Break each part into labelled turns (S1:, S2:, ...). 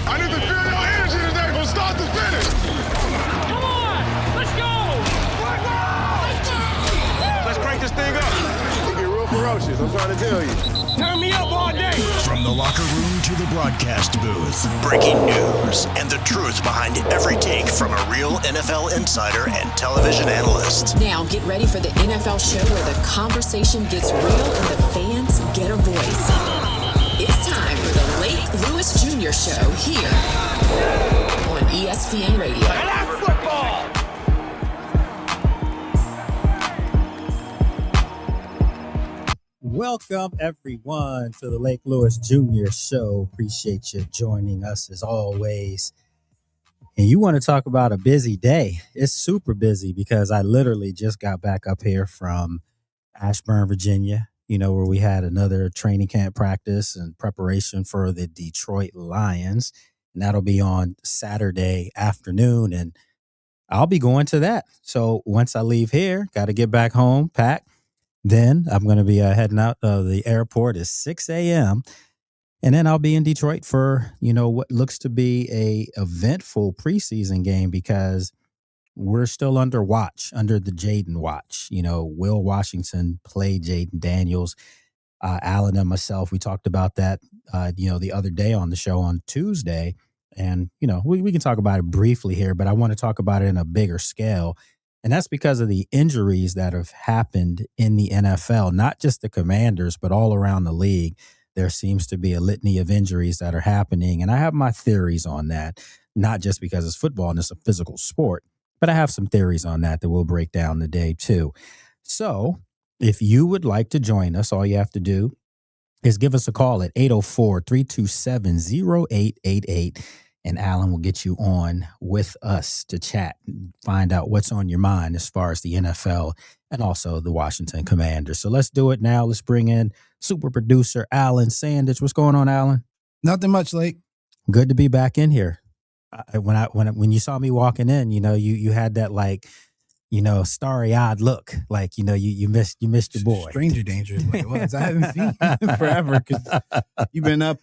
S1: I need to feel your energy today from start to finish.
S2: Come on, let's go.
S1: Let's crank this thing up. It get real ferocious, I'm trying to tell you.
S2: Turn me up all day.
S3: From the locker room to the broadcast booth, breaking news and the truth behind every take from a real NFL insider and television analyst.
S4: Now get ready for the NFL show where the conversation gets real and the fans get a voice. It's time for the Lake Lewis Jr. Show here on ESPN Radio.
S2: And that's football.
S5: Welcome, everyone, to the Lake Lewis Jr. Show. Appreciate you joining us as always. And you want to talk about a busy day. It's super busy because I literally just got back up here from Ashburn, Virginia, where we had another training camp practice and preparation for the Detroit Lions. And that'll be on Saturday afternoon. And I'll be going to that. So once I leave here, got to get back home, pack. Then I'm going to be heading out of the airport at 6 a.m. And then I'll be in Detroit for, what looks to be a eventful preseason game because we're still under the Jaden watch. Will Washington played Jaden Daniels. Alan and myself, we talked about that, the other day on the show on Tuesday. And, we can talk about it briefly here, but I want to talk about it in a bigger scale. And that's because of the injuries that have happened in the NFL, not just the Commanders, but all around the league. There seems to be a litany of injuries that are happening. And I have my theories on that, not just because it's football and it's a physical sport, but I have some theories on that we'll break down today too. So if you would like to join us, all you have to do is give us a call at 804-327-0888. And Alan will get you on with us to chat and find out what's on your mind as far as the NFL and also the Washington Commanders. So let's do it now. Let's bring in super producer Alan Sandage. What's going on, Alan?
S6: Nothing much, Lake.
S5: Good to be back in here. When you saw me walking in, you had that starry-eyed look, like you missed your boy.
S6: Stranger danger is what it was. I haven't seen you forever because you've been up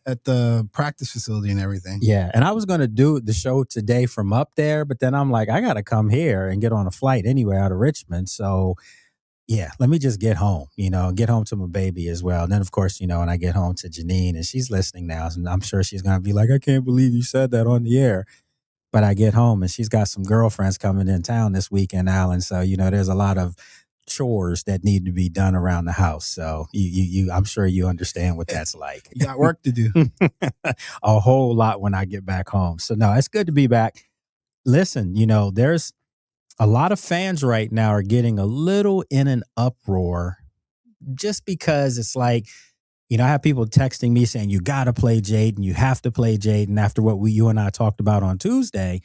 S6: at the practice facility and everything.
S5: Yeah, and I was going to do the show today from up there, but then I'm like, I got to come here and get on a flight anyway out of Richmond. So, yeah, let me just get home, get home to my baby as well. And then, of course, when I get home to Janine, and she's listening now, and I'm sure she's going to be like, I can't believe you said that on the air. But I get home, and she's got some girlfriends coming in town this weekend, Alan. So, there's a lot of chores that need to be done around the house. So I'm sure you understand what that's like.
S6: You got work to do.
S5: A whole lot when I get back home. So no, it's good to be back. Listen, there's a lot of fans right now are getting a little in an uproar just because it's like, I have people texting me saying, you got to play Jaden. You have to play Jaden after what you and I talked about on Tuesday.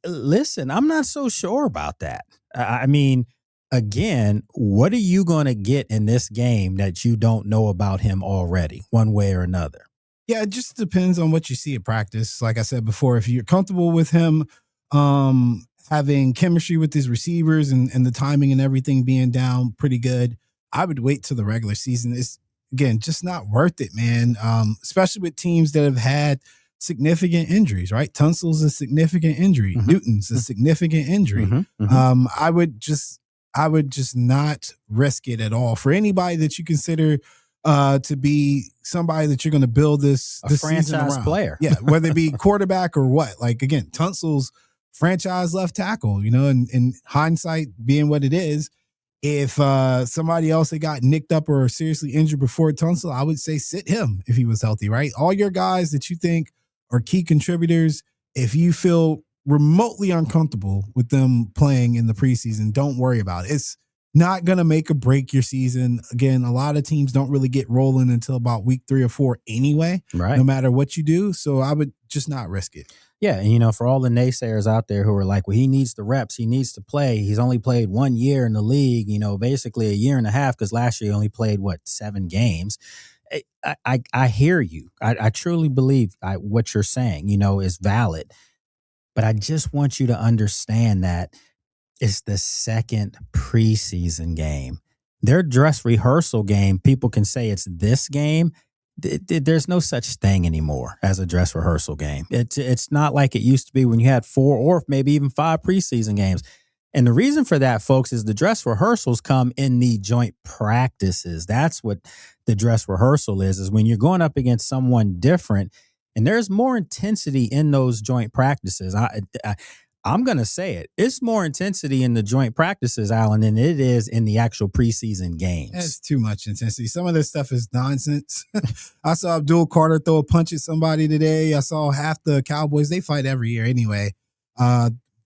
S5: Listen, I'm not so sure about that. I mean, again, what are you going to get in this game that you don't know about him already, one way or another?
S6: Yeah, it just depends on what you see at practice. Like I said before, if you're comfortable with him having chemistry with his receivers and the timing and everything being down pretty good, I would wait till the regular season. It's, again, just not worth it, man, especially with teams that have had significant injuries, right? Tunsil's a significant injury.
S5: Mm-hmm.
S6: Newton's a significant injury.
S5: Mm-hmm. Mm-hmm.
S6: I would just not risk it at all for anybody that you consider to be somebody that you're going to build this
S5: franchise
S6: season around.
S5: Player.
S6: Yeah, whether it be quarterback or what. Like, again, Tunsil's franchise left tackle, and in hindsight being what it is, if somebody else that got nicked up or seriously injured before Tunsil, I would say sit him if he was healthy, right? All your guys that you think are key contributors, if you feel remotely uncomfortable with them playing in the preseason, don't worry about it. It's not going to make or break your season. Again, a lot of teams don't really get rolling until about week 3 or 4 anyway,
S5: right?
S6: No matter what you do. So I would just not risk it.
S5: Yeah. And, for all the naysayers out there who are like, well, he needs the reps. He needs to play. He's only played 1 year in the league, basically a year and a half, because last year he only played, 7 games. I hear you. I truly believe what you're saying, is valid. But I just want you to understand that it's the second preseason game. Their dress rehearsal game, people can say it's this game. there's no such thing anymore as a dress rehearsal game. It's not like it used to be when you had 4 or maybe even 5 preseason games. And the reason for that, folks, is the dress rehearsals come in the joint practices. That's what the dress rehearsal is when you're going up against someone different, and there's more intensity in those joint practices. I'm going to say it. It's more intensity in the joint practices, Alan, than it is in the actual preseason games.
S6: That's too much intensity. Some of this stuff is nonsense. I saw Abdul Carter throw a punch at somebody today. I saw half the Cowboys. They fight every year anyway.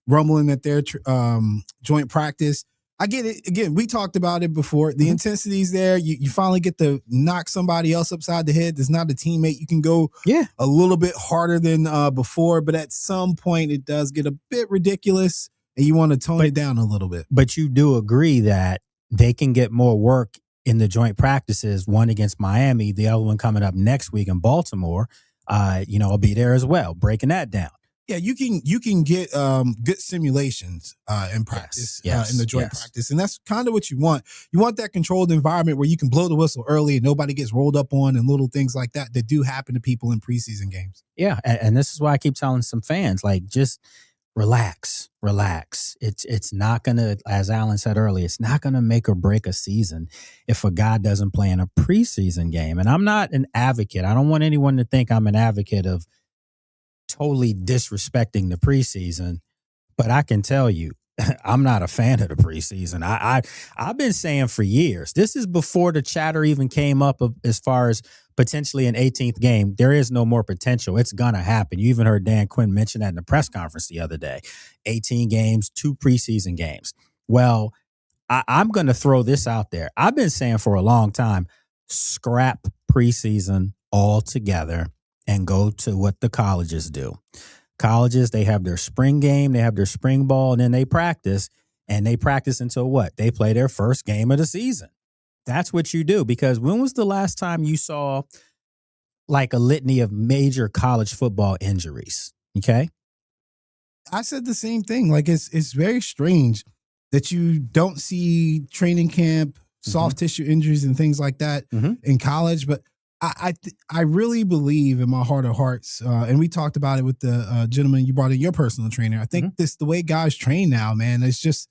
S6: Rumbling at their joint practice. I get it. Again, we talked about it before. The intensity's there. You finally get to knock somebody else upside the head. There's not a teammate. You can go a little bit harder than before, but at some point it does get a bit ridiculous and you want to tone it down a little bit.
S5: But you do agree that they can get more work in the joint practices, one against Miami, the other one coming up next week in Baltimore. I'll be there as well, breaking that down.
S6: Yeah, you can get good simulations in practice, in the joint practice. And that's kind of what you want. You want that controlled environment where you can blow the whistle early and nobody gets rolled up on and little things like that do happen to people in preseason games.
S5: Yeah, and this is why I keep telling some fans, like, just relax. It's not going to, as Alan said earlier, it's not going to make or break a season if a guy doesn't play in a preseason game. And I'm not an advocate. I don't want anyone to think I'm an advocate of totally disrespecting the preseason, but I can tell you, I'm not a fan of the preseason. I've been saying for years, this is before the chatter even came up as far as potentially an 18th game. There is no more potential. It's going to happen. You even heard Dan Quinn mention that in the press conference the other day. 18 games, 2 preseason games. Well, I'm going to throw this out there. I've been saying for a long time, scrap preseason altogether and go to what the colleges do. Colleges, they have their spring game, they have their spring ball, and then they practice. And they practice until what? They play their first game of the season. That's what you do. Because when was the last time you saw like a litany of major college football injuries? Okay?
S6: I said the same thing. Like, it's very strange that you don't see training camp, soft tissue injuries and things like that in college. But I really believe in my heart of hearts, and we talked about it with the gentleman you brought in, your personal trainer. I think this the way guys train now, man. It's just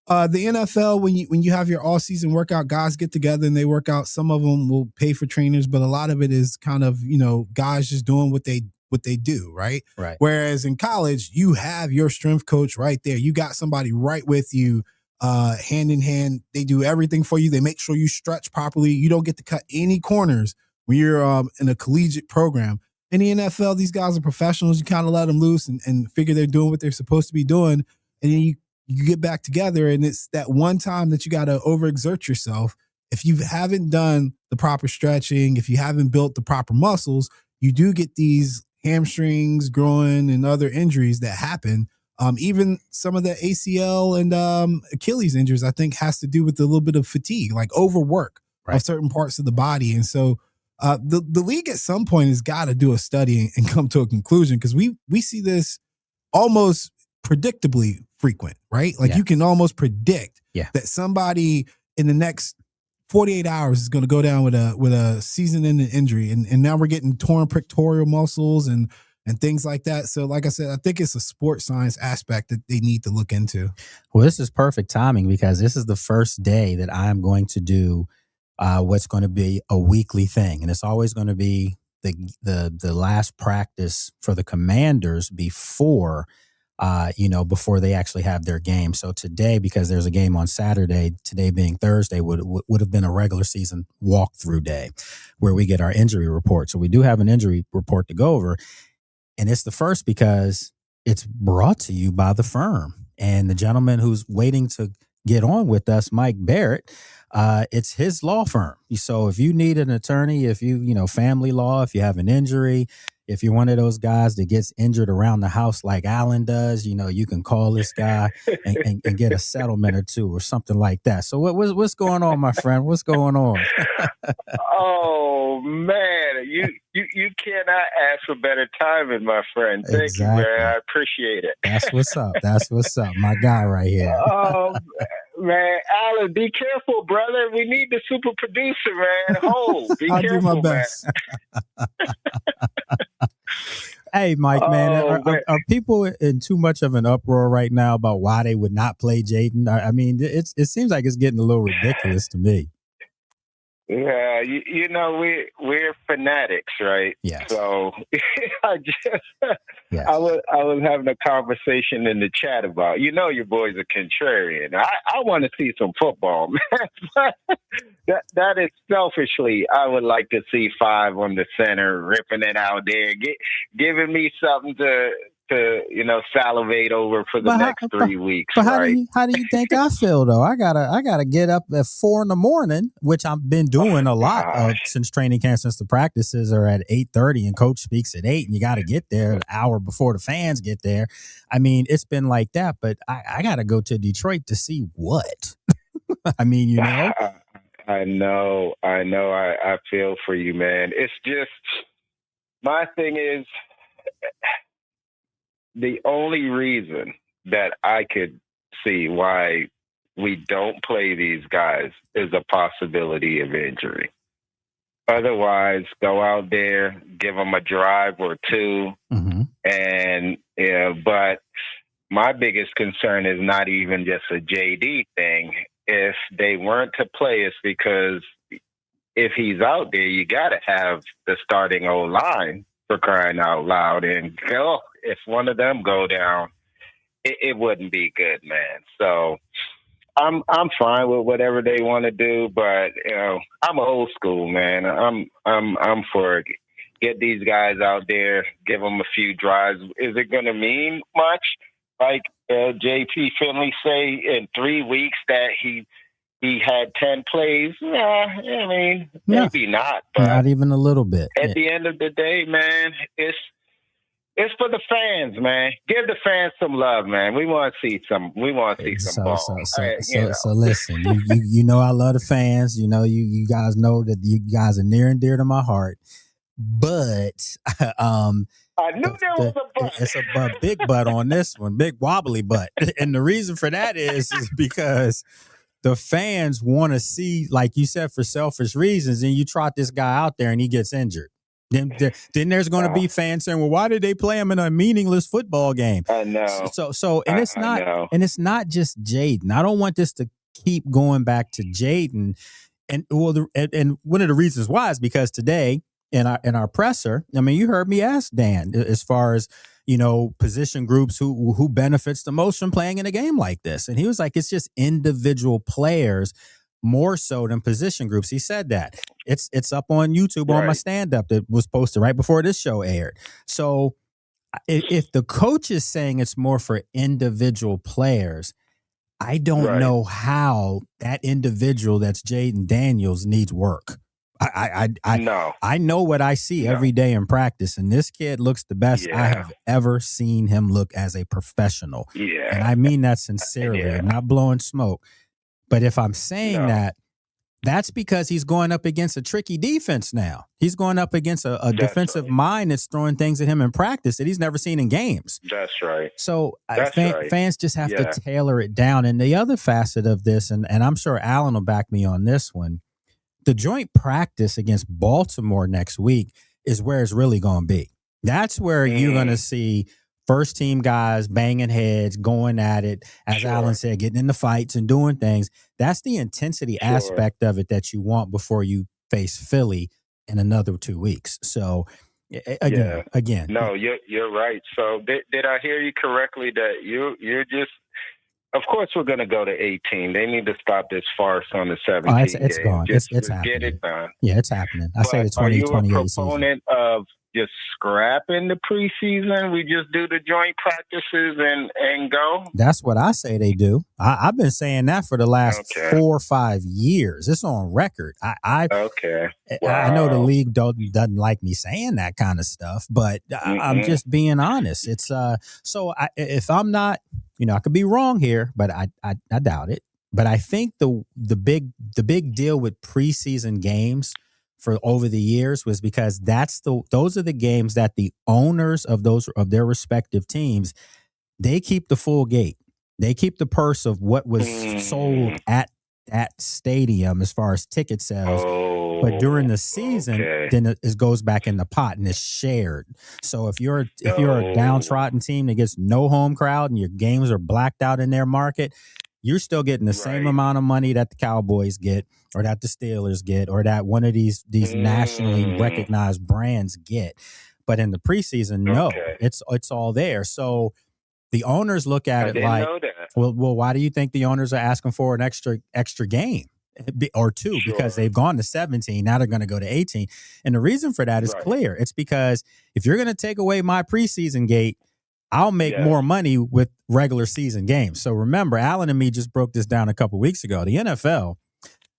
S6: the NFL, when you have your all season workout, guys get together and they work out. Some of them will pay for trainers, but a lot of it is kind of, guys just doing what they do, right?
S5: Right.
S6: Whereas in college, you have your strength coach right there. You got somebody right with you, hand in hand. They do everything for you. They make sure you stretch properly. You don't get to cut any corners when you're in a collegiate program. In the NFL, these guys are professionals. You kind of let them loose and figure they're doing what they're supposed to be doing. And then you get back together, and it's that one time that you got to overexert yourself. If you haven't done the proper stretching, if you haven't built the proper muscles, you do get these hamstrings, groin, and other injuries that happen. Even some of the ACL and Achilles injuries, I think, has to do with a little bit of fatigue, like overwork of certain parts of the body. And so the league at some point has got to do a study and come to a conclusion, because we see this almost predictably frequent, right? Like you can almost predict that somebody in the next 48 hours is going to go down with a season-ending injury. And now we're getting torn pectoral muscles and things like that. So like I said, I think it's a sports science aspect that they need to look into.
S5: Well, this is perfect timing, because this is the first day that I'm going to do what's going to be a weekly thing. And it's always going to be the last practice for the Commanders before they actually have their game. So today, because there's a game on Saturday, today being Thursday, would have been a regular season walkthrough day where we get our injury report. So we do have an injury report to go over. And it's the first because it's brought to you by the firm. And the gentleman who's waiting to get on with us, Mike Barrett, it's his law firm. So if you need an attorney, if family law, if you have an injury, if you're one of those guys that gets injured around the house like Alan does, you can call this guy and get a settlement or two or something like that. So what's going on, my friend? What's going on?
S7: Oh man, you cannot ask for better timing, my friend. Thank you, man. I appreciate it.
S5: That's what's up. That's what's up. My guy right here.
S7: Man, Alan, be careful, brother. We need the super producer, man. Hold, be
S6: I'll
S7: careful,
S6: do my
S7: man.
S6: best.
S5: Hey, Mike, man,
S7: Oh, man.
S5: are people in too much of an uproar right now about why they would not play Jaden? I mean, it seems like it's getting a little ridiculous to me.
S7: Yeah, you know we're fanatics, right?
S5: Yes.
S7: So I just
S5: Yes.
S7: I was having a conversation in the chat about, your boy's a contrarian. I want to see some football, man. that is selfishly, I would like to see 5 on the center ripping it out there, giving me something to salivate over for the next 3 weeks.
S5: But
S7: right?
S5: how do you think I feel though? I gotta get up at 4 a.m, which I've been doing a lot of since training camp, since the practices are at 8:30 and coach speaks at 8, and you got to get there an hour before the fans get there. I mean, it's been like that, but I got to go to Detroit to see what. I mean,
S7: I know. I feel for you, man. It's just, my thing is, the only reason that I could see why we don't play these guys is a possibility of injury. Otherwise, go out there, give them a drive or two, and but my biggest concern is not even just a JD thing. If they weren't to play, it's because if he's out there, you got to have the starting O-line, for crying out loud. And if one of them go down, it wouldn't be good, man. So I'm fine with whatever they want to do, but I'm old school, man. I'm for it. Get these guys out there, give them a few drives. Is it going to mean much? Like JP Finley say in 3 weeks that he had 10 plays? I mean, maybe not. But
S5: not even a little bit.
S7: At the end of the day, man, it's for the fans, man. Give the fans some love, man. We want to see some. We want to see some ball.
S5: So listen, you know I love the fans. You know you guys know that you guys are near and dear to my heart. But
S7: I knew there was a butt.
S5: It's a big butt on this one, big wobbly butt, and the reason for that is because the fans want to see, like you said, for selfish reasons, and you trot this guy out there and he gets injured. Then there's going to be fans saying, "Well, why did they play him in a meaningless football game?"
S7: I know.
S5: So, and it's not, and it's not just Jaden. I don't want this to keep going back to Jaden. And and one of the reasons why is because today in our presser, I mean, you heard me ask Dan as far as position groups who benefits the most from playing in a game like this, and he was like, it's just individual players more so than position groups. He said that. It's up on YouTube on my stand-up that was posted right before this show aired. So if the coach is saying it's more for individual players, I don't know how that individual that's Jaden Daniels needs work. I know what I see every day in practice, and this kid looks the best I have ever seen him look as a professional. Yeah. And I mean that sincerely. I'm not blowing smoke. But if I'm saying that, that's because he's going up against a tricky defense now. He's going up against a defensive mind that's throwing things at him in practice that he's never seen in games.
S7: That's right.
S5: So fans just have to tailor it down. And the other facet of this, and I'm sure Alan will back me on this one, the joint practice against Baltimore next week is where it's really going to be. That's where you're going to see first team guys banging heads, going at it, as Alan said, getting into fights and doing things. That's the intensity aspect of it that you want before you face Philly in another 2 weeks. So again.
S7: No, you're right. So did I hear you correctly that you're just, of course we're going to go to 18. They need to stop this farce on the 17th.
S5: It's gone. It's happening.
S7: Get it done.
S5: Yeah, it's happening. I say the 2028
S7: Are you a proponent of just scrapping the preseason? We just do the joint practices and go?
S5: That's what I say they do. I've been saying that for the last 4 or 5 years. It's on record. I know the league doesn't like me saying that kind of stuff, but I'm just being honest. It's if I'm not, I could be wrong here, but I doubt it. But I think the big deal with preseason games for over the years was because those are the games that the owners of their respective teams, they keep the full gate. They keep the purse of what was sold at that stadium as far as ticket sales. But during the season, then it goes back in the pot and it's shared. So if you're a downtrodden team that gets no home crowd and your games are blacked out in their market, you're still getting the same amount of money that the Cowboys get, or that the Steelers get, or that one of these nationally recognized brands get. But in the preseason, no, it's all there. So the owners look at it like, well, why do you think the owners are asking for an extra game or two? Sure. Because they've gone to 17. Now they're going to go to 18. And the reason for that is clear. It's because if you're going to take away my preseason gate, I'll make more money with regular season games. So remember, Alan and me just broke this down a couple weeks ago. The NFL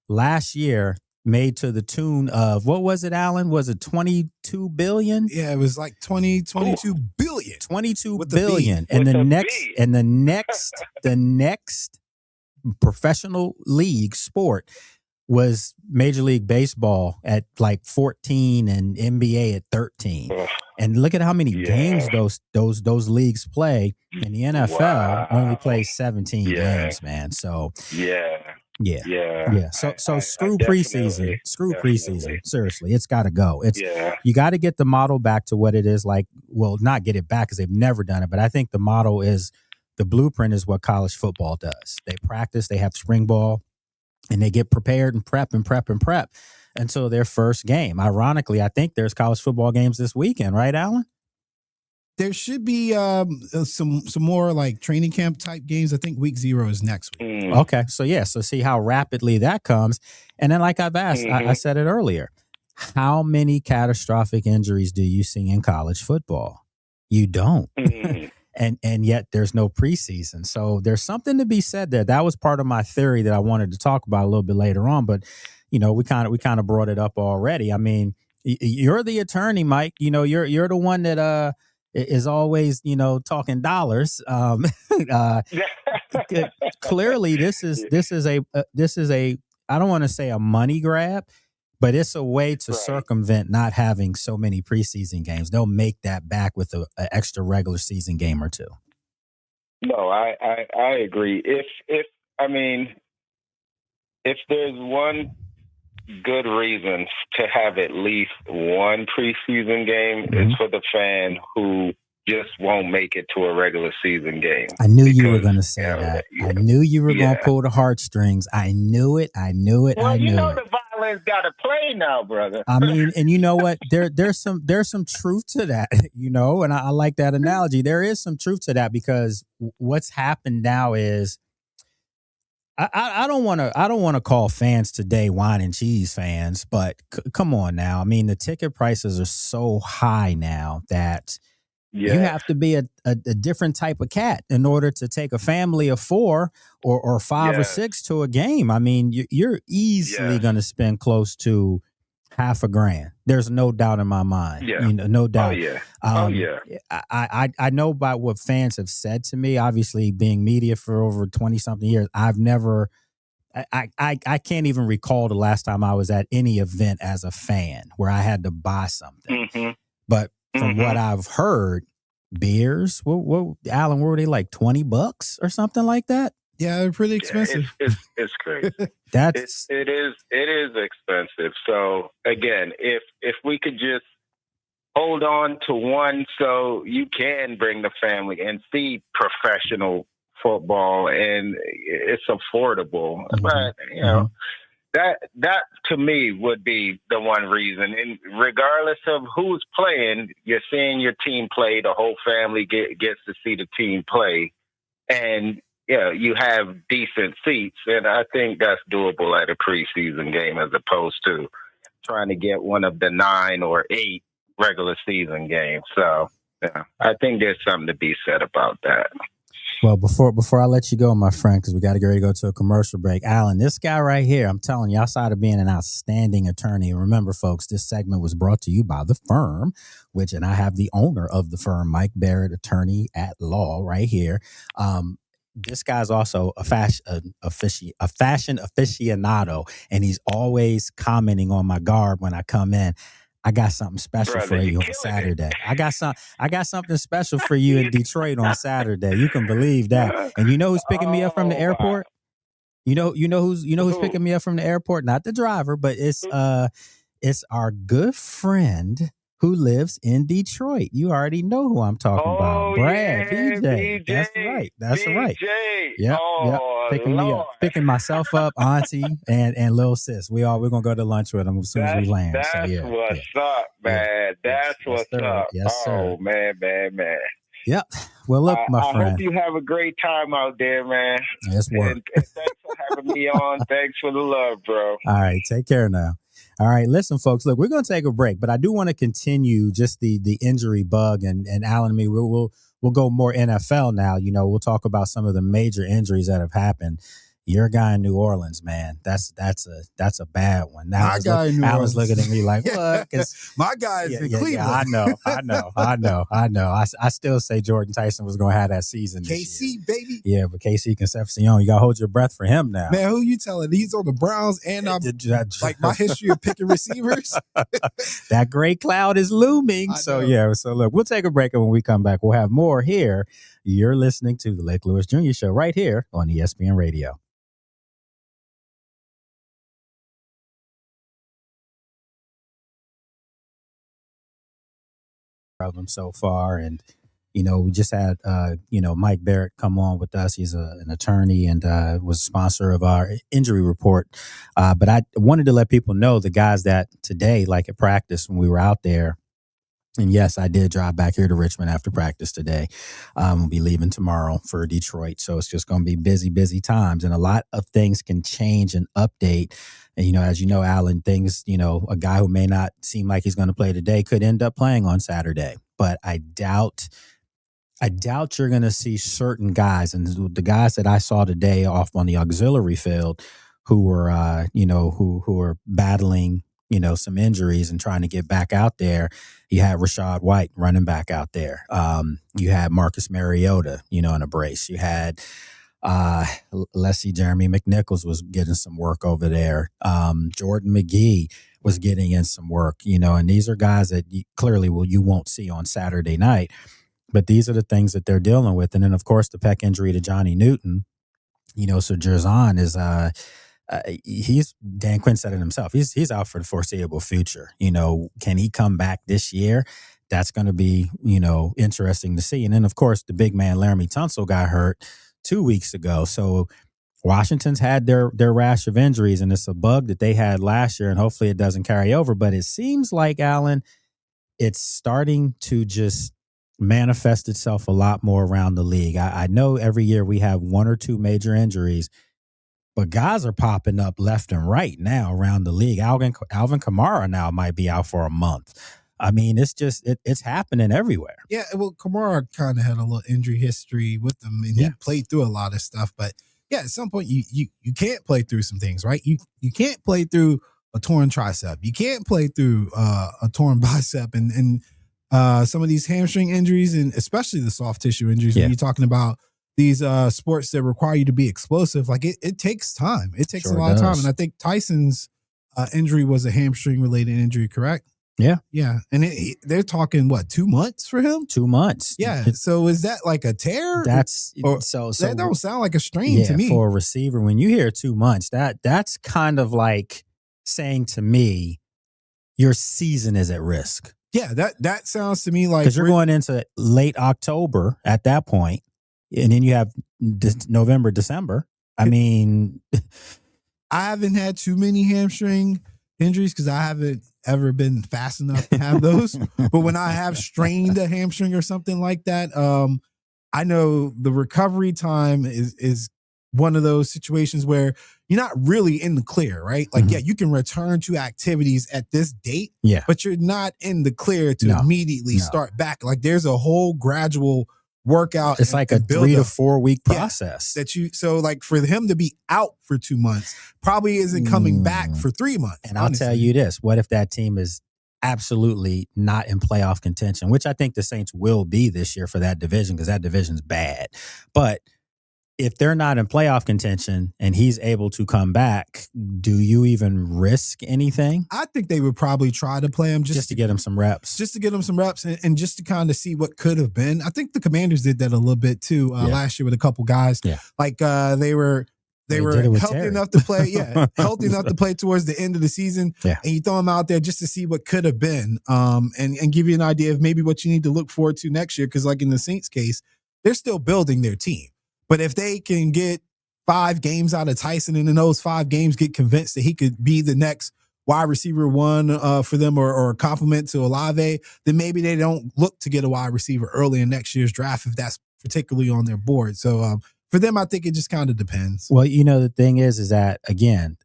S5: last year made to the tune of, what was it, Alan? Was it 22 billion?
S6: Yeah, it was like 22 billion.
S5: 22 billion. And the next professional league sport was Major League Baseball at like 14 and NBA at 13. And look at how many games those leagues play. And the NFL only plays 17 games, man. So Yeah. So screw preseason. Screw preseason. Seriously, it's got to go. You got to get the model back to what it is like. Well, not get it back because they've never done it, but I think the model is, the blueprint is what college football does. They practice, they have spring ball, and they get prepared and prep until their first game. Ironically, I think there's college football games this weekend, right, Alan?
S6: There should be some more like training camp type games. I think week 0 is next week.
S5: Okay, so see how rapidly that comes. And then, like I've asked, I said it earlier, how many catastrophic injuries do you see in college football? You don't. And yet there's no preseason. So there's something to be said there. That was part of my theory that I wanted to talk about a little bit later on. But, we kind of brought it up already. I mean, you're the attorney, Mike. You're the one that is always, talking dollars. Clearly, this is a I don't want to say a money grab, but it's a way to circumvent not having so many preseason games. They'll make that back with an extra regular season game or two.
S7: No, I agree. If there's one good reason to have at least one preseason game, it's for the fan who just won't make it to a regular season game.
S5: I knew you were going to say that. I knew you were going to pull the heartstrings. I knew it.
S7: Well, the violence got to play now, brother.
S5: I mean, and you know what? There's some truth to that, and I like that analogy. There is some truth to that, because what's happened now is, I don't want to call fans today wine and cheese fans, but come on now. I mean, the ticket prices are so high now that you have to be a different type of cat in order to take a family of 4 or 5 or 6 to a game. I mean, you're easily going to spend close to $500,000. There's no doubt in my mind. No doubt. I know about what fans have said to me. Obviously, being media for over 20-something years, I've never. I can't even recall the last time I was at any event as a fan where I had to buy something. But from what I've heard, beers, Alan, were they like $20 or something like that?
S6: Yeah, they're pretty expensive.
S7: It's crazy. It is expensive. So again, if we could just hold on to one, so you can bring the family and see professional football, and it's affordable. But that to me would be the one reason. And regardless of who's playing, you're seeing your team play. The whole family gets to see the team play, and you have decent seats. And I think that's doable at a preseason game, as opposed to trying to get one of the 9 or 8 regular season games. So I think there's something to be said about that.
S5: Well, before I let you go, my friend, because we got to get ready to go to a commercial break. Alan, this guy right here, I'm telling you, outside of being an outstanding attorney, and remember, folks, this segment was brought to you by the firm, and I have the owner of the firm, Mike Barrett, attorney at law, right here. This guy's also a fashion aficionado, and he's always commenting on my garb when I come in. I got something special
S7: Brother,
S5: for you
S7: you
S5: on
S7: killing
S5: Saturday. I got something special for you in Detroit on Saturday. You can believe that. And you know who's picking me up from the
S7: Oh,
S5: airport? You know who's
S7: Who?
S5: picking me up from the airport? Not the driver, but it's our good friend who lives in Detroit. You already know who I'm talking about. Brad,
S7: yeah,
S5: BJ. That's right. That's right. Yep.
S7: Oh,
S5: Picking me up, picking myself up, Auntie, and little sis. We're gonna go to lunch with them as soon as we land.
S7: That's
S5: So yeah.
S7: what's up, man. That's what's up.
S5: Yes, sir.
S7: Oh, man.
S5: Yep. Well, look, my
S7: I
S5: friend.
S7: hope you have a great time out there, man.
S5: It's work.
S7: And thanks for having me on. Thanks for the love, bro.
S5: All right. Take care now. All right. Listen, folks, look, we're going to take a break, but I do want to continue just the injury bug and Alan and me. We'll go more NFL now. You know, we'll talk about some of the major injuries that have happened. Your guy in New Orleans, man, that's a bad one. Now Alan's looking at me like, what?
S6: My guy is in Cleveland.
S5: I know. I still say Jordan Tyson was going to have that season.
S6: KC, baby.
S5: Yeah, but KC Concepcion, you got to hold your breath for him now.
S6: Man, who you telling? He's on the Browns, and I'm like my history of picking receivers.
S5: That gray cloud is looming. So look, we'll take a break, and when we come back, we'll have more here. You're listening to the Lake Lewis Jr. Show right here on ESPN Radio. Of them so far, and we just had Mike Barrett come on with us. He's an attorney and was a sponsor of our injury report, but I wanted to let people know the guys that today, like at practice when we were out there, and yes, I did drive back here to Richmond after practice today. We'll be leaving tomorrow for Detroit, so it's just going to be busy times, and a lot of things can change and update. And, as you know, Alan, things, a guy who may not seem like he's going to play today could end up playing on Saturday. But I doubt you're going to see certain guys. And the guys that I saw today off on the auxiliary field who were, who were battling, some injuries and trying to get back out there. You had Rashad White running back out there. You had Marcus Mariota, in a brace. You had let's see, Jeremy McNichols was getting some work over there. Jordan McGee was getting in some work, and these are guys that you won't see on Saturday night, but these are the things that they're dealing with. And then of course the pec injury to Johnny Newton, so Jerzon is, Dan Quinn said it himself. He's out for the foreseeable future. Can he come back this year? That's going to be, interesting to see. And then of course the big man, Laramie Tunsil, got hurt 2 weeks ago. So Washington's had their rash of injuries, and it's a bug that they had last year, and hopefully it doesn't carry over. But it seems like, Alan, it's starting to just manifest itself a lot more around the league. I know every year we have one or two major injuries, but guys are popping up left and right now around the league. Alvin Kamara now might be out for a month. I mean, it's just it's happening everywhere.
S6: Yeah, well, Kamara kind of had a little injury history with him, and he played through a lot of stuff. But yeah, at some point you can't play through some things, right? You can't play through a torn tricep. You can't play through a torn bicep, and some of these hamstring injuries, and especially the soft tissue injuries. When you're talking about these sports that require you to be explosive, like it takes time. It takes a lot of time, and I think Tyson's injury was a hamstring related injury, correct? Yeah. And they're talking, what, 2 months for him?
S5: 2 months.
S6: Yeah. So is that like a tear? So that don't sound like a strain to me.
S5: For a receiver, when you hear 2 months, that's kind of like saying to me, your season is at risk.
S6: Yeah, that sounds to me like,
S5: because you're going into late October at that point, and then you have November, December. I mean,
S6: I haven't had too many hamstring injuries because I haven't ever been fast enough to have those. But when I have strained a hamstring or something like that, I know the recovery time is one of those situations where you're not really in the clear, right? Like, yeah, you can return to activities at this date, but you're not in the clear to immediately start back. Like, there's a whole gradual workout.
S5: It's like a 3 to 4 week process
S6: so like for him to be out for 2 months probably isn't coming back for 3 months.
S5: And honestly, I'll tell you this, what if that team is absolutely not in playoff contention, which I think the Saints will be this year for that division, because that division's bad. But if they're not in playoff contention and he's able to come back, do you even risk anything?
S6: I think they would probably try to play him just
S5: to get him some reps.
S6: Just to get him some reps and just to kind of see what could have been. I think the Commanders did that a little bit too last year with a couple guys.
S5: Yeah.
S6: Like they were healthy enough to play. Yeah, healthy enough to play towards the end of the season.
S5: Yeah.
S6: And you throw them out there just to see what could have been, and give you an idea of maybe what you need to look forward to next year. Because like in the Saints case, they're still building their team. But if they can get 5 games out of Tyson and in those 5 games get convinced that he could be the next wide receiver one for them or a compliment to Olave, then maybe they don't look to get a wide receiver early in next year's draft if that's particularly on their board. So for them, I think it just kind of depends.
S5: Well, the thing is that, again,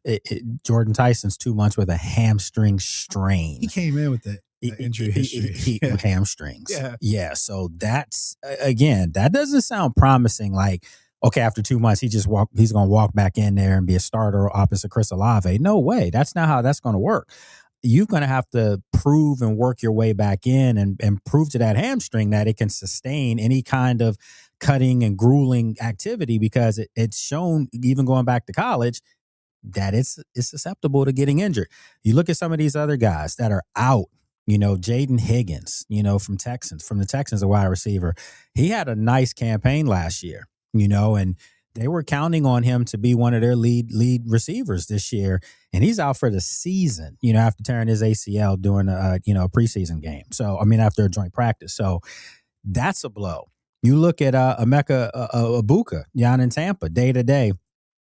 S5: Jordan Tyson's 2 months with a hamstring strain.
S6: He came in with that injury history.
S5: Hamstrings.
S6: Yeah.
S5: Yeah. So that's, again, that doesn't sound promising. Like, okay, after 2 months, he's going to walk back in there and be a starter opposite Chris Olave. No way. That's not how that's going to work. You're going to have to prove and work your way back in and prove to that hamstring that it can sustain any kind of cutting and grueling activity, because it's shown, even going back to college, that it's susceptible to getting injured. You look at some of these other guys that are out, Jaden Higgins, from the Texans, a wide receiver. He had a nice campaign last year, and they were counting on him to be one of their lead receivers this year. And he's out for the season, after tearing his ACL during a preseason game. So, after a joint practice. So that's a blow. You look at Emeka Egbuka down in Tampa day to day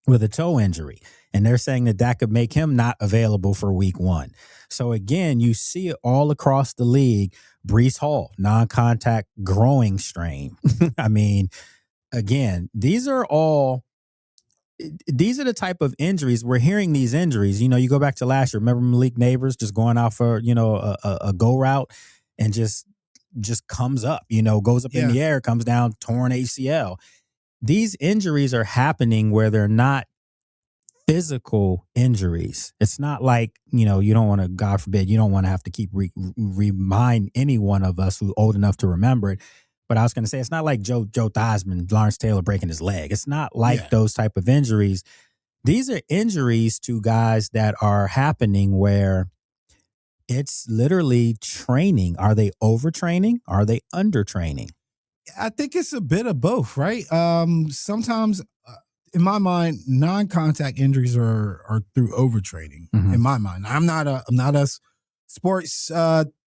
S5: with a toe injury, and they're saying that could make him not available for week 1. So again, you see it all across the league. Breece Hall, non-contact growing strain. Again, these are the type of injuries we're hearing. These injuries, you go back to last year. Remember Malik Neighbors just going out for a go route and just comes up, goes up in the air, comes down, torn ACL. These injuries are happening where they're not physical injuries. It's not like, you don't want to, God forbid, you don't want to have to keep remind any one of us who's old enough to remember it. But I was going to say, it's not like Joe Theismann, Lawrence Taylor breaking his leg. It's not like those type of injuries. These are injuries to guys that are happening where it's literally training. Are they overtraining? Are they undertraining?
S6: I think it's a bit of both, right? Sometimes, in my mind, non-contact injuries are through overtraining.
S5: Mm-hmm.
S6: In my mind, I'm not a sports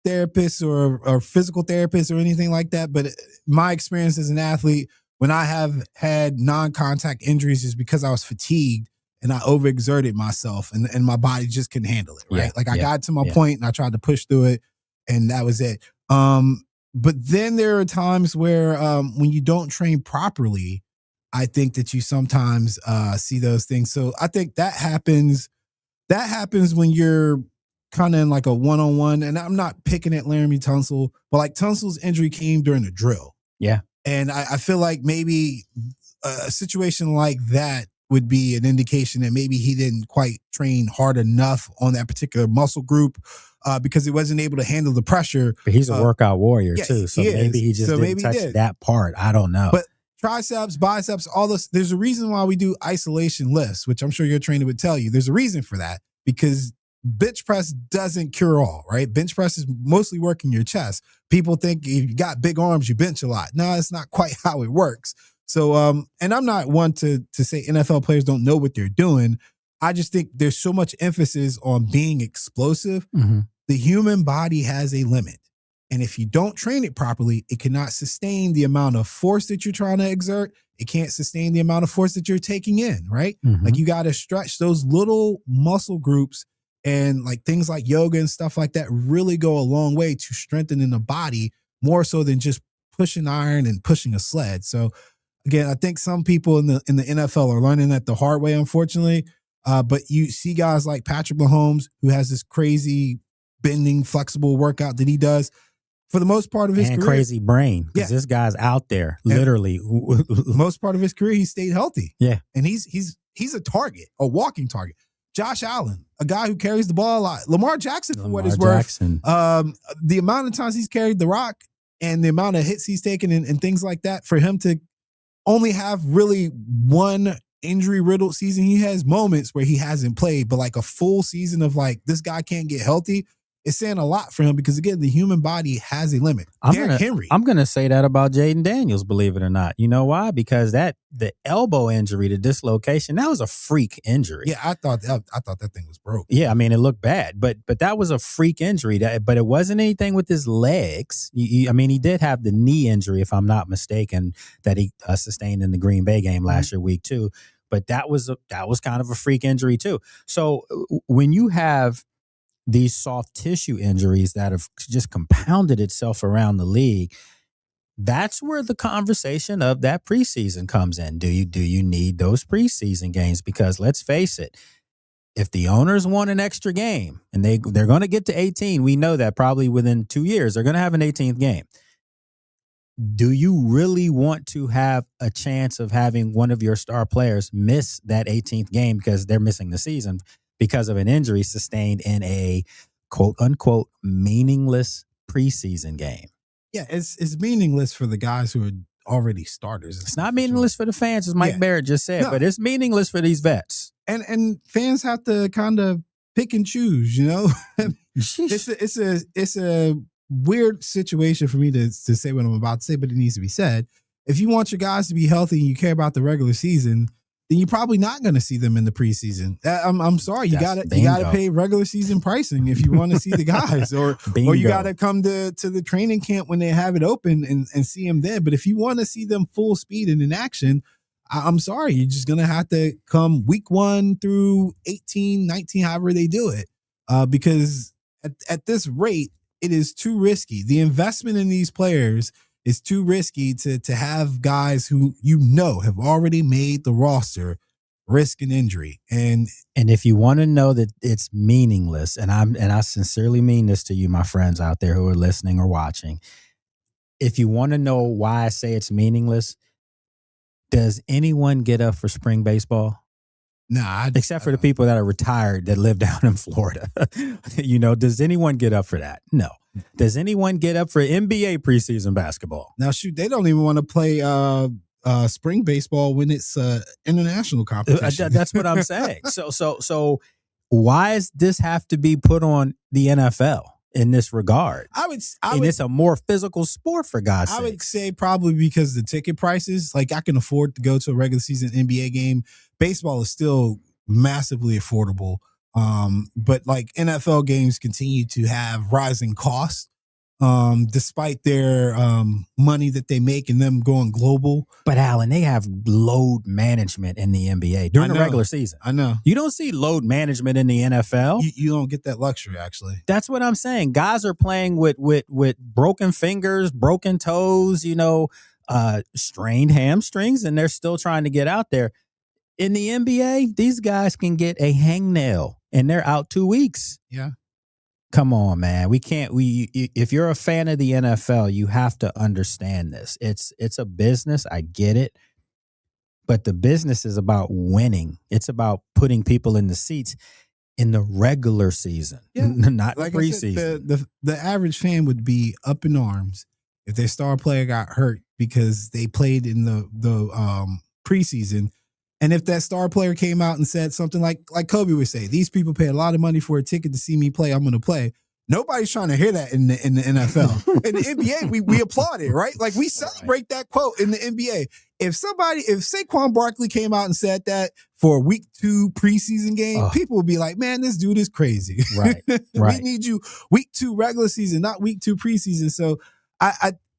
S6: therapist or physical therapist or anything like that. But my experience as an athlete, when I have had non-contact injuries, is because I was fatigued and I overexerted myself and my body just couldn't handle it, right? I got to my point and I tried to push through it, and that was it. But then there are times where when you don't train properly, I think that you sometimes see those things. So I think that happens when you're kind of in like a one-on-one, and I'm not picking at Laramie Tunsil, but like Tunsil's injury came during a drill.
S5: Yeah.
S6: And I feel like maybe a situation like that would be an indication that maybe he didn't quite train hard enough on that particular muscle group because he wasn't able to handle the pressure.
S5: But he's a workout warrior too, so maybe he just didn't touch that part. I don't know.
S6: But triceps, biceps, all this, there's a reason why we do isolation lifts, which I'm sure your trainer would tell you. There's a reason for that, because bench press doesn't cure all, right? Bench press is mostly working your chest. People think if you got big arms, you bench a lot. No, it's not quite how it works. So, and I'm not one to say NFL players don't know what they're doing. I just think there's so much emphasis on being explosive.
S5: Mm-hmm.
S6: The human body has a limit. And if you don't train it properly, it cannot sustain the amount of force that you're trying to exert. It can't sustain the amount of force that you're taking in, right?
S5: Mm-hmm.
S6: Like you got to stretch those little muscle groups, and like things like yoga and stuff like that really go a long way to strengthening the body more so than just pushing iron and pushing a sled. So again, I think some people in the NFL are learning that the hard way, unfortunately. But you see guys like Patrick Mahomes, who has this crazy bending, flexible workout that he does for the most part of his career.
S5: Crazy brain, because this guy's out there, literally.
S6: Most part of his career, he stayed healthy.
S5: Yeah.
S6: And he's a target, a walking target. Josh Allen, a guy who carries the ball a lot. Lamar Jackson, for what it's worth. The amount of times he's carried the rock and the amount of hits he's taken and things like that, for him to only have really one injury-riddled season. He has moments where he hasn't played, but like a full season of like, this guy can't get healthy, it's saying a lot for him because, again, the human body has a limit. Henry.
S5: I'm going to say that about Jaden Daniels, believe it or not. You know why? Because the elbow injury, the dislocation, that was a freak injury.
S6: Yeah, I thought that thing was broke.
S5: Yeah, I mean, it looked bad, but that was a freak injury. But it wasn't anything with his legs. I mean, he did have the knee injury, if I'm not mistaken, that he sustained in the Green Bay game last year, week 2. But that was kind of a freak injury too. So when you have these soft tissue injuries that have just compounded itself around the league, that's where the conversation of that preseason comes in. Do you need those preseason games? Because let's face it, if the owners want an extra game and they're going to get to 18, we know that probably within 2 years they're going to have an 18th game. Do you really want to have a chance of having one of your star players miss that 18th game because they're missing the season because of an injury sustained in a quote unquote meaningless preseason game?
S6: Yeah, it's meaningless for the guys who are already starters.
S5: It's not meaningless for the fans, as Mike Barrett just said, but it's meaningless for these vets.
S6: And fans have to kind of pick and choose, you know? It's a weird situation for me to say what I'm about to say, but it needs to be said. If you want your guys to be healthy and you care about the regular season, then you're probably not going to see them in the preseason. I'm sorry, you gotta pay regular season pricing if you want to see the guys, or you got to come to the training camp when they have it open and see them then. But if you want to see them full speed and in action, I'm sorry, you're just going to have to come week 1 through 18, 19, however they do it, because at this rate, it is too risky. The investment in these players is too risky to have guys who have already made the roster risk an injury. And
S5: if you want to know that it's meaningless, and I sincerely mean this to you, my friends out there who are listening or watching, if you want to know why I say it's meaningless, does anyone get up for spring baseball?
S6: Nah,
S5: except for the people that are retired that live down in Florida. Does anyone get up for that? No. Does anyone get up for NBA preseason basketball?
S6: Now, shoot, they don't even want to play spring baseball when it's international competition.
S5: That's what I'm saying. So why does this have to be put on the NFL in this regard? It's a more physical sport, for God's sake.
S6: I would say probably because the ticket prices, like I can afford to go to a regular season NBA game. Baseball is still massively affordable. But like NFL games continue to have rising costs, despite their money that they make and them going global.
S5: But Alan, they have load management in the NBA during the regular season.
S6: I know.
S5: You don't see load management in the NFL.
S6: You don't get that luxury, actually.
S5: That's what I'm saying. Guys are playing with broken fingers, broken toes, strained hamstrings, and they're still trying to get out there. In the NBA, these guys can get a hangnail and they're out 2 weeks.
S6: Yeah.
S5: Come on, man. If you're a fan of the NFL, you have to understand this. It's a business. I get it. But the business is about winning. It's about putting people in the seats in the regular season, not like the preseason.
S6: The average fan would be up in arms if their star player got hurt because they played in the preseason. And if that star player came out and said something like Kobe would say, these people pay a lot of money for a ticket to see me play, I'm going to play. Nobody's trying to hear that in the NFL. In the NBA, we applaud it, right? Like we celebrate that quote in the NBA. If Saquon Barkley came out and said that for a week 2 preseason game, people would be like, man, this dude is crazy.
S5: Right.
S6: We need you week 2 regular season, not week 2 preseason. So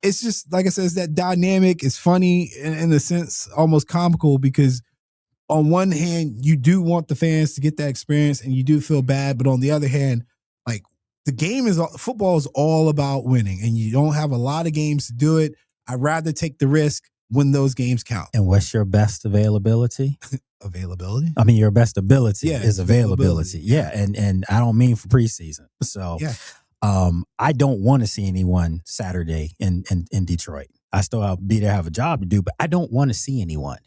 S6: it's just, like I said, it's that dynamic. It's funny in a sense, almost comical, because on one hand, you do want the fans to get that experience and you do feel bad. But on the other hand, like football is all about winning and you don't have a lot of games to do it. I'd rather take the risk when those games count.
S5: And what's your best availability?
S6: Availability?
S5: I mean, your best ability is availability. Yeah. And I don't mean for preseason. So I don't want to see anyone Saturday in Detroit. I still be there, have a job to do, but I don't want to see anyone.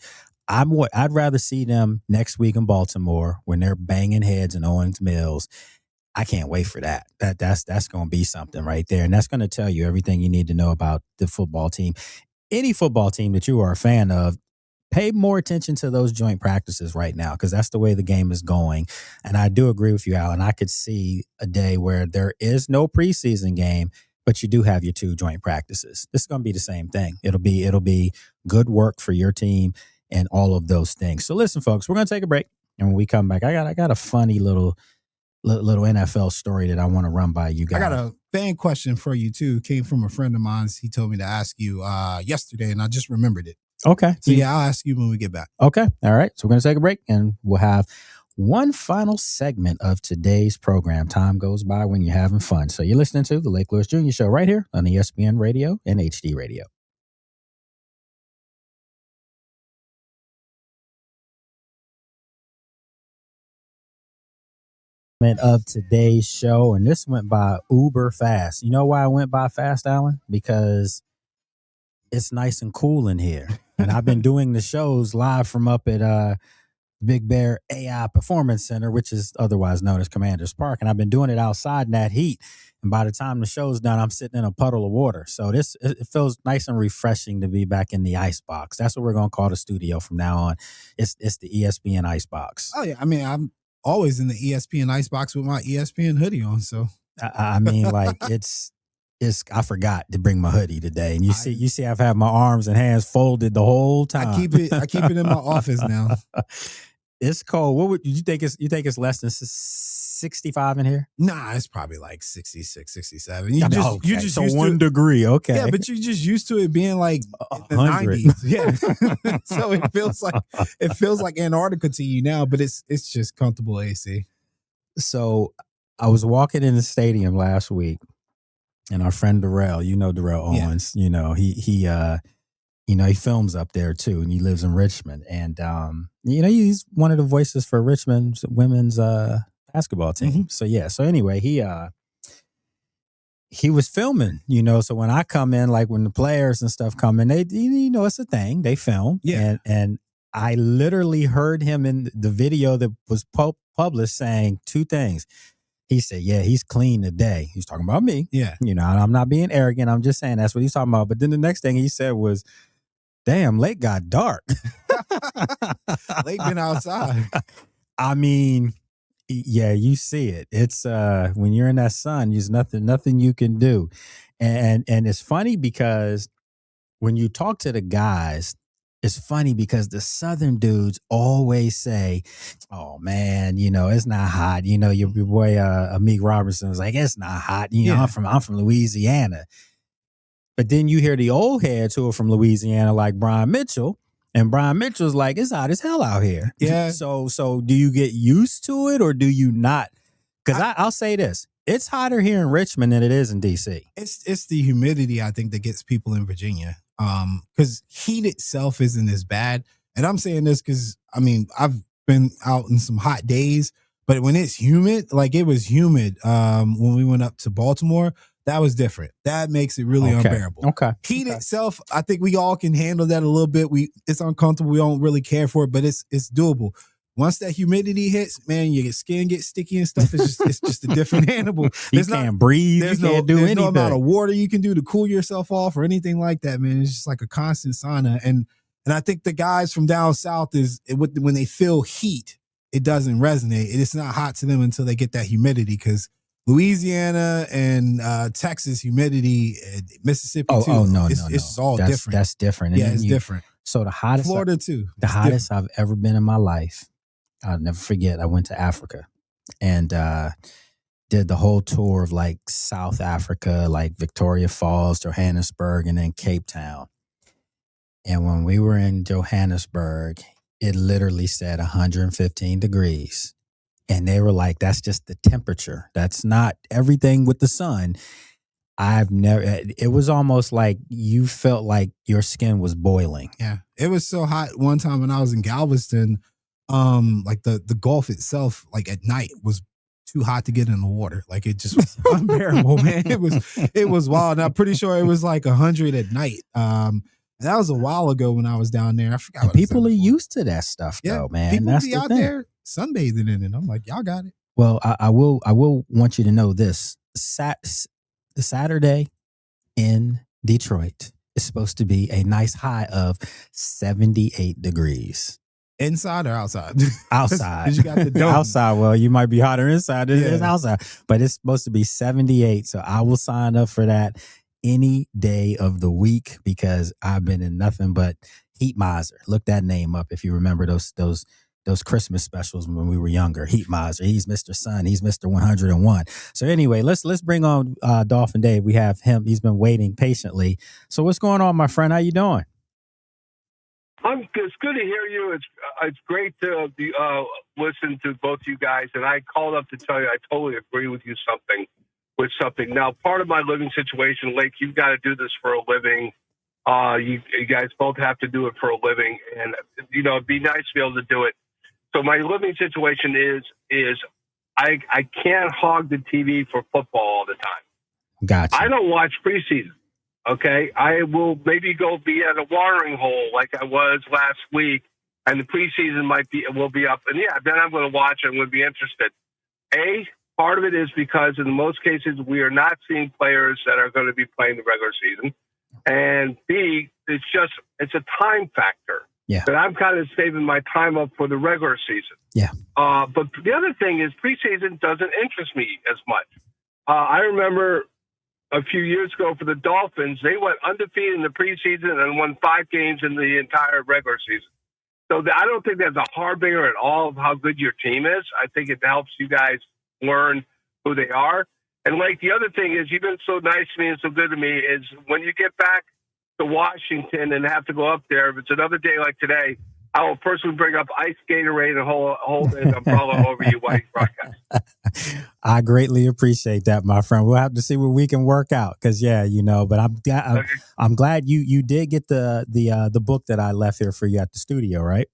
S5: I'd rather see them next week in Baltimore when they're banging heads in Owens Mills. I can't wait for that. That's going to be something right there. And that's going to tell you everything you need to know about the football team. Any football team that you are a fan of, pay more attention to those joint practices right now, because that's the way the game is going. And I do agree with you, Alan. I could see a day where there is no preseason game, but you do have your 2 joint practices. This is going to be the same thing. It'll be good work for your team and all of those things. So listen, folks, we're going to take a break. And when we come back, I got a funny little NFL story that I want to run by you guys.
S6: I got a fan question for you too. Came from a friend of mine. He told me to ask you yesterday, and I just remembered it.
S5: Okay.
S6: So yeah, I'll ask you when we get back.
S5: Okay. All right. So we're going to take a break, and we'll have one final segment of today's program. Time goes by when you're having fun. So you're listening to the Lake Lewis Jr. Show right here on ESPN Radio and HD Radio. Of today's show, and this went by uber fast. You know why it went by fast, Alan? Because it's nice and cool in here, and I've been doing the shows live from up at Big Bear AI Performance Center, which is otherwise known as Commander's Park, and I've been doing it outside in that heat. And by the time the show's done, I'm sitting in a puddle of water. So it feels nice and refreshing to be back in the ice box. That's what we're gonna call the studio from now on. It's the ESPN ice box.
S6: Oh yeah, I mean I'm always in the ESPN icebox with my ESPN hoodie on. So
S5: I mean, like it's I forgot to bring my hoodie today, and you see I've had my arms and hands folded the whole time.
S6: I keep it in my office now.
S5: It's cold. What would you think? You think it's less than 65 in here?
S6: Nah, it's probably like 66, 67.
S5: You just so 1 degree. Okay,
S6: yeah, but you're just used to it being like the 90s. Yeah, so it feels like Antarctica to you now, but it's just comfortable AC.
S5: So I was walking in the stadium last week, and our friend Darrell, Darrell Owens, he films up there too, and he lives in Richmond, and he's one of the voices for Richmond's women's basketball team. Mm-hmm. So anyway, he was filming, so when I come in, like when the players and stuff come in, they, it's a thing, they film.
S6: Yeah.
S5: And I literally heard him in the video that was published saying 2 things. He said, yeah, he's clean today. He's talking about me.
S6: Yeah.
S5: I'm not being arrogant. I'm just saying that's what he's talking about. But then the next thing he said was, damn, Lake got dark.
S6: Lake been outside.
S5: I mean, yeah, you see it. It's when you're in that sun, there's nothing you can do. And it's funny because when you talk to the guys, it's funny because the Southern dudes always say, oh man, it's not hot. Your boy Amik Robertson was like, it's not hot. I'm from Louisiana. But then you hear the old heads who are from Louisiana, like Brian Mitchell, and Brian Mitchell's like, it's hot as hell out here.
S6: Yeah.
S5: So do you get used to it or do you not? Because I'll say this. It's hotter here in Richmond than it is in D.C.
S6: It's the humidity, I think, that gets people in Virginia. Because heat itself isn't as bad. And I'm saying this because, I mean, I've been out in some hot days, but when it's humid, like it was humid when we went up to Baltimore, that was different. That makes it really unbearable.
S5: Okay.
S6: Heat itself, I think we all can handle that a little bit. It's uncomfortable. We don't really care for it, but it's doable. Once that humidity hits, man, your skin gets sticky and stuff. It's just a different animal.
S5: You can't breathe. You can't do anything.
S6: There's no amount of water you can do to cool yourself off or anything like that, man. It's just like a constant sauna. And I think the guys from down south when they feel heat, it doesn't resonate. It's not hot to them until they get that humidity, because Louisiana and Texas humidity, Mississippi too.
S5: Oh no,
S6: it's all different.
S5: That's different.
S6: Yeah, it's different.
S5: So the hottest,
S6: Florida too.
S5: The hottest I've ever been in my life. I'll never forget. I went to Africa and did the whole tour of like South Africa, like Victoria Falls, Johannesburg, and then Cape Town. And when we were in Johannesburg, it literally said 115 degrees. And they were like, that's just the temperature. That's not everything with the sun. It was almost like you felt like your skin was boiling.
S6: Yeah. It was so hot one time when I was in Galveston. Like the Gulf itself, like at night, was too hot to get in the water. Like it just was unbearable, man. It was wild. And I'm pretty sure it was like 100 at night. And that was a while ago when I was down there. I forgot.
S5: And people are used to that stuff, though, man.
S6: People
S5: That's
S6: be out there sunbathing in it. I'm like, y'all got it.
S5: Well, I will want you to know this. The Saturday in Detroit, It's supposed to be a nice high of 78 degrees.
S6: Inside or outside?
S5: Outside.
S6: 'Cause you got the dome.
S5: Outside. Well, you might be hotter inside than it is outside, but it's supposed to be 78. So I will sign up for that any day of the week because I've been in nothing but Heat Miser. Look that name up if you remember those Christmas specials when we were younger. Heat Miser. He's Mr. Sun. He's Mr. 101. So anyway, let's bring on Dolphin Dave. We have him. He's been waiting patiently. So what's going on, my friend? How you doing?
S8: It's good to hear you. It's great to listen to both you guys. And I called up to tell you I totally agree with you with something. Now, part of my living situation, Lake, you've got to do this for a living. You guys both have to do it for a living, and it'd be nice to be able to do it. So my living situation is I can't hog the TV for football all the time.
S5: Gotcha.
S8: I don't watch preseason. Okay, I will maybe go be at a watering hole like I was last week, and the preseason will be up, and then I'm going to watch it and would be interested. Part of it is because in most cases we are not seeing players that are going to be playing the regular season, and B, it's a time factor.
S5: Yeah.
S8: That I'm kind of saving my time up for the regular season.
S5: Yeah.
S8: But the other thing is preseason doesn't interest me as much. I remember a few years ago for the Dolphins, they went undefeated in the preseason and won 5 games in the entire regular season. So I don't think that's a harbinger at all of how good your team is. I think it helps you guys learn who they are. And like the other thing is, you've been so nice to me and so good to me, is when you get back to Washington and have to go up there, if it's another day like today, I will personally bring up ice Gatorade and hold an umbrella over you while you broadcast.
S5: I greatly appreciate that, my friend. We'll have to see what we can work out because, but I'm glad you did get the book that I left here for you at the studio, right?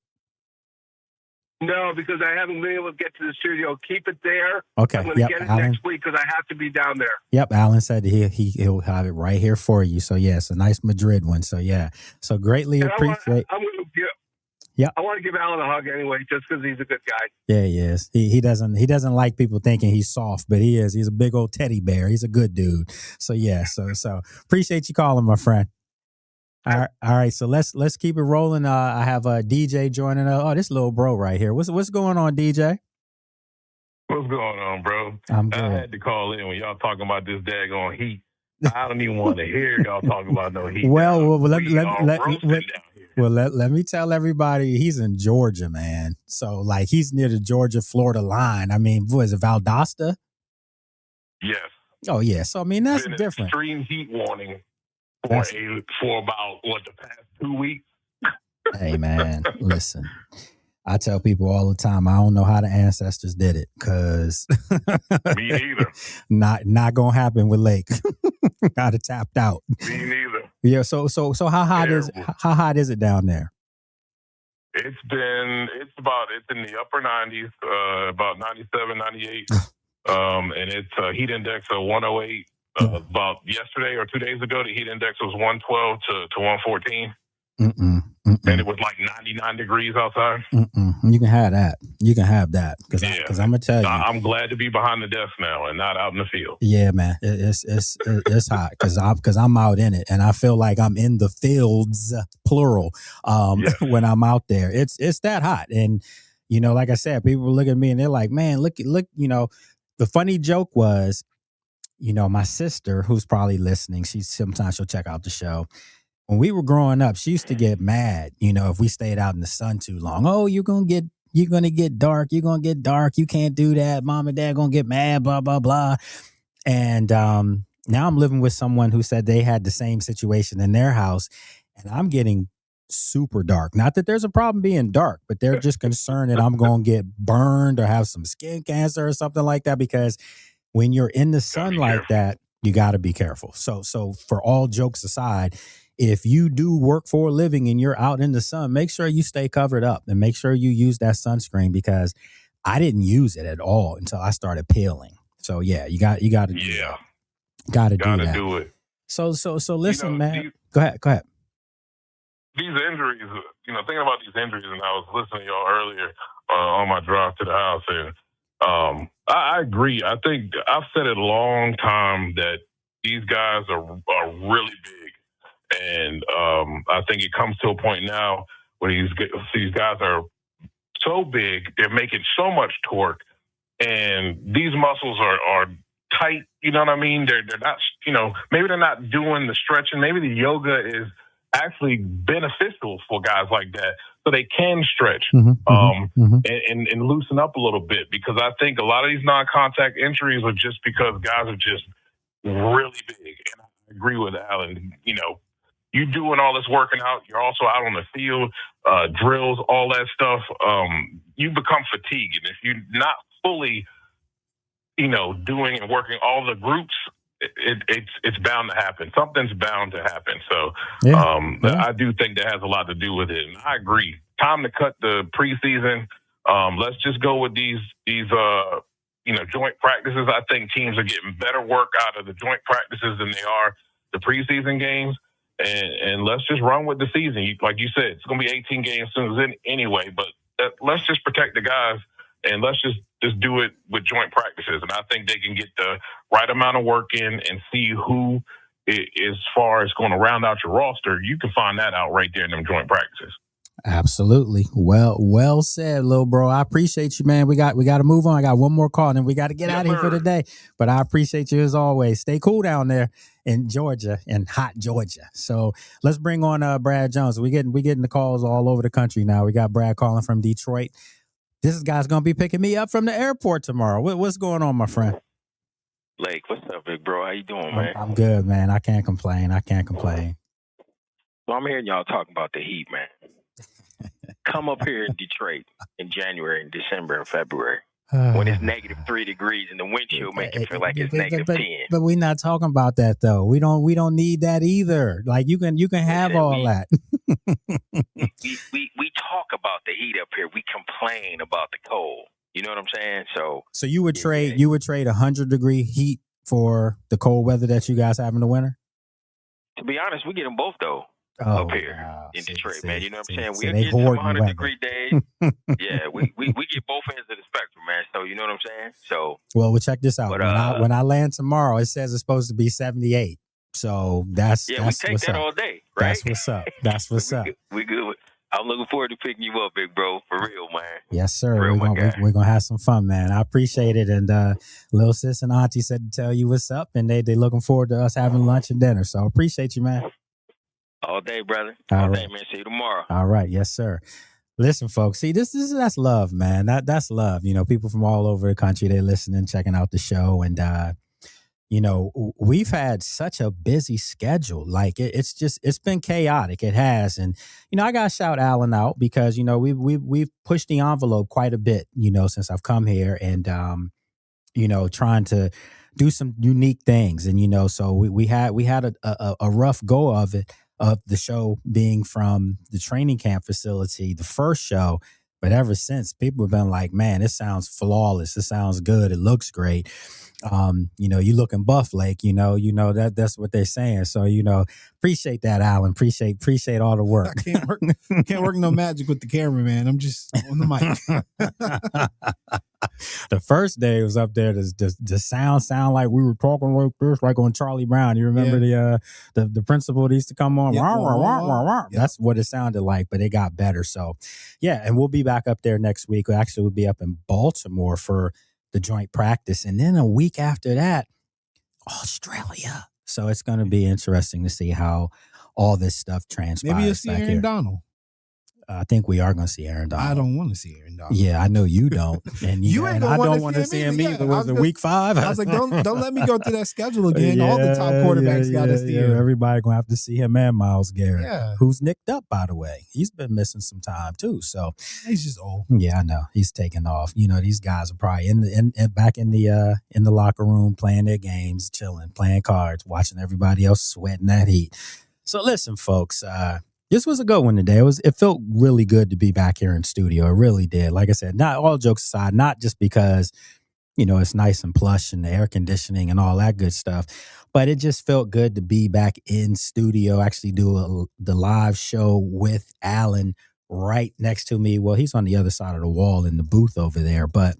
S8: No, because I haven't been able to get to the studio. Keep it there.
S5: Okay.
S8: I'm going to get it next week because I have to be down there.
S5: Yep. Alan said he'll have it right here for you. So, it's a nice Madrid one. So, So greatly appreciate.
S8: I want to give Alan a hug anyway, just because he's a good guy.
S5: Yeah, he is. He doesn't like people thinking he's soft, but he is. He's a big old teddy bear. He's a good dude. So so appreciate you calling, my friend. All right. So let's keep it rolling. I have a DJ joining us. Oh, this little bro right here. What's going on, DJ?
S9: What's going on, bro?
S5: I'm good.
S9: I had to call in when y'all talking about this daggone heat. I don't even want to hear y'all talking about no heat. Let
S5: me tell everybody he's in Georgia, man. So like he's near the Georgia-Florida line. I mean, what is it, Valdosta?
S9: Yes.
S5: Oh yeah. So I mean that's
S9: been
S5: different.
S9: Extreme heat warning for about the past 2 weeks.
S5: Hey man, listen. I tell people all the time, I don't know how the ancestors did it, because
S9: me neither.
S5: Not gonna happen with Lake. Got it tapped out.
S9: Me neither.
S5: Yeah. So how hot is it down there?
S9: It's in the upper 90s, about 97, 98, and it's a heat index of 108. About yesterday or 2 days ago, the heat index was 112 to 114. And it was like 99 degrees outside.
S5: You can have that. Because I'm gonna tell you,
S9: I'm glad to be behind the desk now and not out in the field.
S5: Yeah, man, it's hot because I'm out in it, and I feel like I'm in the fields, plural. When I'm out there, it's that hot, and like I said, people look at me and they're like, "Man, look." The funny joke was, my sister, who's probably listening, sometimes she'll check out the show. When we were growing up, she used to get mad, if we stayed out in the sun too long. Oh, you're gonna get dark. You're gonna get dark. You can't do that. Mom and dad gonna get mad. Blah blah blah. And now I'm living with someone who said they had the same situation in their house, and I'm getting super dark. Not that there's a problem being dark, but they're just concerned that I'm gonna get burned or have some skin cancer or something like that. Because when you're in the sun like that, you got to be careful. So for all jokes aside, if you do work for a living and you're out in the sun, make sure you stay covered up and make sure you use that sunscreen, because I didn't use it at all until I started peeling. So yeah, you got to do that. Got to do it. So listen, man. Go ahead.
S9: These injuries, thinking about these injuries, and I was listening to y'all earlier on my drive to the house, and I agree. I think I've said it a long time that these guys are really big. And I think it comes to a point now where these guys are so big, they're making so much torque, and these muscles are tight. You know what I mean? They're not, maybe they're not doing the stretching. Maybe the yoga is actually beneficial for guys like that, so they can stretch and loosen up a little bit. Because I think a lot of these non-contact injuries are just because guys are just really big. And I agree with Alan. You doing all this working out, you're also out on the field, drills, all that stuff. You become fatigued, and if you're not fully, doing and working all the groups, it's bound to happen. Something's bound to happen. So I do think that has a lot to do with it. And I agree. Time to cut the preseason. Let's just go with these joint practices. I think teams are getting better work out of the joint practices than they are the preseason games. And let's just run with the season. Like you said, it's going to be 18 games soon anyway. But let's just protect the guys, and let's just do it with joint practices. And I think they can get the right amount of work in and see who, as far as going to round out your roster, you can find that out right there in them joint practices.
S5: Absolutely. Well said, little bro. I appreciate you, man. We got to move on. I got one more call, and then we got to get out of here for the day. But I appreciate you as always. Stay cool down there in Georgia, in hot Georgia. So let's bring on Brad Jones. We getting the calls all over the country now. We got Brad calling from Detroit. This guy's gonna be picking me up from the airport tomorrow. What's going on, my friend?
S10: Lake, what's up, big bro? How you doing, man?
S5: I'm good, man. I can't complain.
S10: So I'm hearing y'all talking about the heat, man. Come up here in Detroit in January and December and February when it's -3 degrees and the wind chill make it feel like it's -10.
S5: But we're not talking about that though. We don't need that either. Like you can have all that.
S10: we talk about the heat up here. We complain about the cold. You know what I'm saying? So
S5: you would trade 100-degree heat for the cold weather that you guys have in the winter?
S10: To be honest, we get them both though. Up here in Detroit, man. You know what I'm saying? We'll get some 100-degree days. Yeah, we get both ends of the spectrum, man. So you know what I'm saying? So
S5: well, check this out. But, when I land tomorrow, it says it's supposed to be 78. So that's
S10: we take that all day, right?
S5: That's what's up.
S10: We good. I'm looking forward to picking you up, big bro. For real, man.
S5: Yes, sir. We're gonna have some fun, man. I appreciate it. And little sis and auntie said to tell you what's up, and they looking forward to us having lunch and dinner. So appreciate you, man.
S10: All day, brother. All day, man. See you tomorrow.
S5: All right. Yes, sir. Listen, folks. See, that's love, man. That's love. People from all over the country, they're listening, checking out the show. And, we've had such a busy schedule. Like it's been chaotic. It has. And, I got to shout Alan out because, we've pushed the envelope quite a bit, since I've come here and, trying to do some unique things. And, so we had a rough go of it. Of the show being from the training camp facility, the first show. But ever since, people have been like, man, it sounds flawless. It sounds good. It looks great. You looking buff, Lake, that's what they're saying. So, appreciate that, Alan. Appreciate all the work.
S6: I can't work no magic with the camera, man. I'm just on the mic.
S5: The first day it was up there, the sound like we were talking like this, like on Charlie Brown. You remember the principal that used to come on?
S6: Yeah.
S5: Wah, wah, wah, wah. That's what it sounded like, but it got better. So, yeah, and we'll be back up there next week. Actually, we'll be up in Baltimore for the joint practice. And then a week after that, Australia. So it's going to be interesting to see how all this stuff transpires.
S6: Maybe you'll see Aaron
S5: here.
S6: Donald.
S5: I think we are going to see Aaron Donald.
S6: I don't want to see Aaron Donald.
S5: Yeah, I know you don't. And
S6: and
S5: I don't want to see him either. Was it week 5?
S6: I was like, don't let me go through that schedule again. All the top quarterbacks got to see him.
S5: Everybody going to have to see him and Myles Garrett,
S6: Yeah.
S5: who's nicked up, by the way. He's been missing some time, too. So
S6: He's just old.
S5: yeah, I know. He's taking off. These guys are probably back in the locker room playing their games, chilling, playing cards, watching everybody else sweating that heat. So listen, folks, this was a good one today. It felt really good to be back here in studio. It really did. Like I said, not all jokes aside, not just because, it's nice and plush and the air conditioning and all that good stuff, but it just felt good to be back in studio, actually do the live show with Alan right next to me. Well, he's on the other side of the wall in the booth over there, but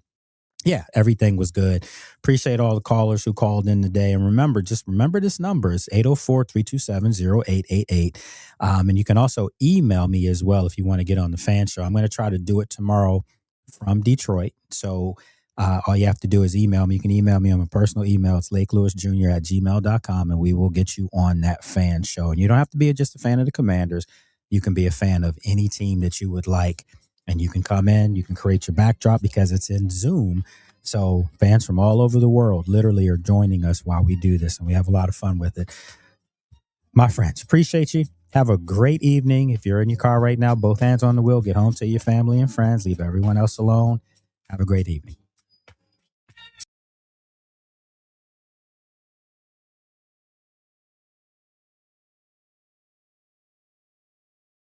S5: yeah, everything was good. Appreciate all the callers who called in today. And remember this number is 804-327-0888. And you can also email me as well if you want to get on the fan show. I'm going to try to do it tomorrow from Detroit. So all you have to do is email me. You can email me on my personal email. It's lakelewisjr@gmail.com, and we will get you on that fan show. And you don't have to be just a fan of the Commanders. You can be a fan of any team that you would like. And you can come in, you can create your backdrop because it's in Zoom. So fans from all over the world literally are joining us while we do this, and we have a lot of fun with it. My friends, appreciate you. Have a great evening. If you're in your car right now, both hands on the wheel, get home to your family and friends. Leave everyone else alone. Have a great evening.